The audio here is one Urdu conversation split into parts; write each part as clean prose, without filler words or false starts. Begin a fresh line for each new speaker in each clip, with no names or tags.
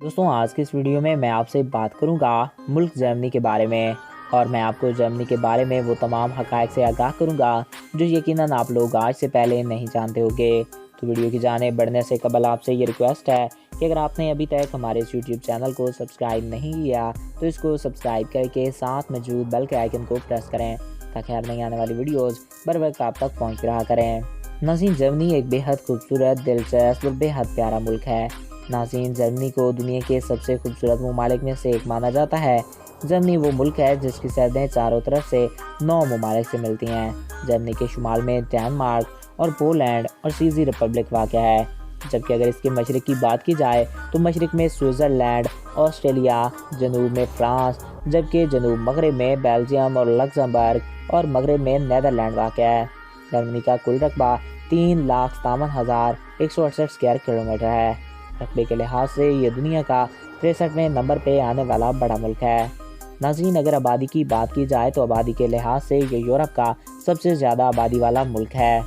دوستوں آج کے اس ویڈیو میں آپ سے بات کروں گا ملک جرمنی کے بارے میں، اور میں آپ کو جرمنی کے بارے میں وہ تمام حقائق سے آگاہ کروں گا جو یقیناً آپ لوگ آج سے پہلے نہیں جانتے ہوگے۔ تو ویڈیو کی جانب بڑھنے سے قبل آپ سے یہ ریکویسٹ ہے کہ اگر آپ نے ابھی تک ہمارے اس یوٹیوب چینل کو سبسکرائب نہیں کیا تو اس کو سبسکرائب کر کے ساتھ موجود بیل کے آئیکن کو پریس کریں تاکہ ہر نئی آنے والی ویڈیوز بر وقت آپ تک پہنچ رہا کریں۔ ناظرین، جرمنی ایک بے حد خوبصورت، دلچسپ اور بے حد پیارا ملک ہے۔ ناظرین، جرمنی کو دنیا کے سب سے خوبصورت ممالک میں سے ایک مانا جاتا ہے۔ جرمنی وہ ملک ہے جس کی سرحدیں چاروں طرف سے 9 ممالک سے ملتی ہیں۔ جرمنی کے شمال میں ڈنمارک اور پولینڈ اور سیزی ریپبلک واقع ہے، جبکہ اگر اس کے مشرق کی بات کی جائے تو مشرق میں سوئٹزرلینڈ، آسٹریلیا، جنوب میں فرانس، جبکہ جنوب مغرب میں بیلجیم اور لکسمبرگ اور مغرب میں نیدرلینڈ واقع ہے۔ جرمنی کا کل رقبہ 3,57,168 اسکوائر کلومیٹر ہے۔ رقبے کے لحاظ سے یہ دنیا کا 63ویں نمبر پہ آنے والا بڑا ملک ہے۔ ناظرین، اگر آبادی کی بات کی جائے تو آبادی کے لحاظ سے یہ یورپ کا سب سے زیادہ آبادی والا ملک ہے۔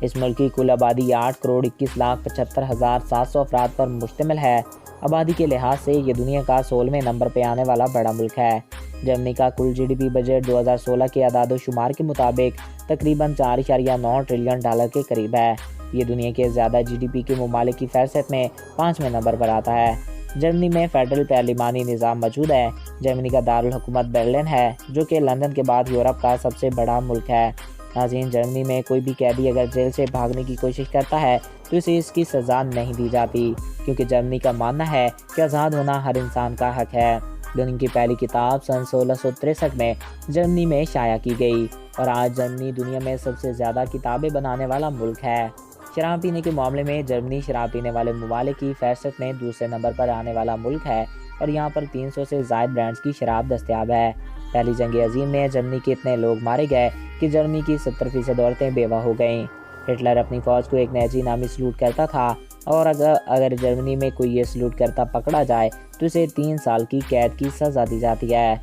اس ملک کی کل آبادی 8,21,75,700 افراد پر مشتمل ہے۔ آبادی کے لحاظ سے یہ دنیا کا 16ویں نمبر پہ آنے والا بڑا ملک ہے۔ جرمنی کا کل جی ڈی پی بجٹ 2016 کے اعداد و شمار کے مطابق تقریباً $4.9 ٹریلین کے قریب ہے۔ یہ دنیا کے زیادہ جی ڈی پی کے ممالک کی فہرست میں 5ویں نمبر پر آتا ہے۔ جرمنی میں فیڈرل پارلیمانی نظام موجود ہے۔ جرمنی کا دارالحکومت برلن ہے، جو کہ لندن کے بعد یورپ کا سب سے بڑا ملک ہے۔ ناظرین، جرمنی میں کوئی بھی قیدی اگر جیل سے بھاگنے کی کوشش کرتا ہے تو اسے اس کی سزا نہیں دی جاتی، کیونکہ جرمنی کا ماننا ہے کہ آزاد ہونا ہر انسان کا حق ہے۔ دنیا کی پہلی کتاب سن 1663 میں جرمنی میں شائع کی گئی، اور آج جرمنی دنیا میں سب سے زیادہ کتابیں بنانے والا ملک ہے۔ شراب پینے کے معاملے میں جرمنی شراب پینے والے ممالک کی فہرست میں دوسرے نمبر پر آنے والا ملک ہے، اور یہاں پر 300 سے زائد برانڈز کی شراب دستیاب ہے۔ پہلی جنگ عظیم میں جرمنی کے اتنے لوگ مارے گئے کہ جرمنی کی 70% عورتیں بیوہ ہو گئیں۔ ہٹلر اپنی فوج کو ایک ناجی نامی سلوٹ کرتا تھا، اور اگر جرمنی میں کوئی یہ سلوٹ کرتا پکڑا جائے تو اسے 3 سال کی قید کی سزا دی جاتی ہے۔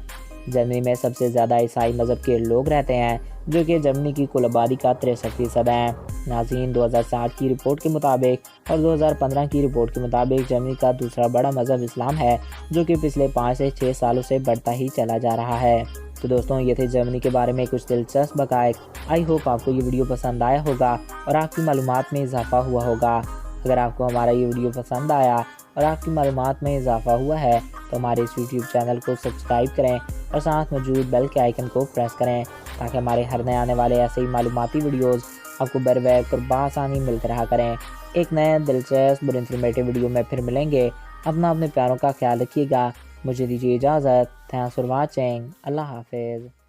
جرمنی میں سب سے زیادہ عیسائی مذہب کے لوگ رہتے ہیں، جو کہ جرمنی کی کل آبادی کا 63% ہیں۔ ناظرین، 2007 کی رپورٹ کے مطابق اور 2015 کی رپورٹ کے مطابق جرمنی کا دوسرا بڑا مذہب اسلام ہے، جو کہ پچھلے 5 سے 6 سالوں سے بڑھتا ہی چلا جا رہا ہے۔ تو دوستوں، یہ تھے جرمنی کے بارے میں کچھ دلچسپ حقائق۔ آئی ہوپ آپ کو یہ ویڈیو پسند آیا ہوگا اور آپ کی معلومات میں اضافہ ہوا ہوگا۔ اگر آپ کو ہمارا یہ ویڈیو پسند آیا اور آپ کی معلومات میں اضافہ ہوا ہے تو ہمارے اس یوٹیوب چینل کو سبسکرائب کریں اور ساتھ موجود بیل کے آئیکن کو پریس کریں تاکہ ہمارے ہر نئے آنے والے ایسے ہی معلوماتی ویڈیوز آپ کو بر وقت اور بآسانی ملتے رہا کریں۔ ایک نئے دلچسپ اور انفارمیٹیو ویڈیو میں پھر ملیں گے۔ اپنے پیاروں کا خیال رکھیے گا۔ مجھے دیجیے اجازت۔ Thanks for watching. اللہ حافظ۔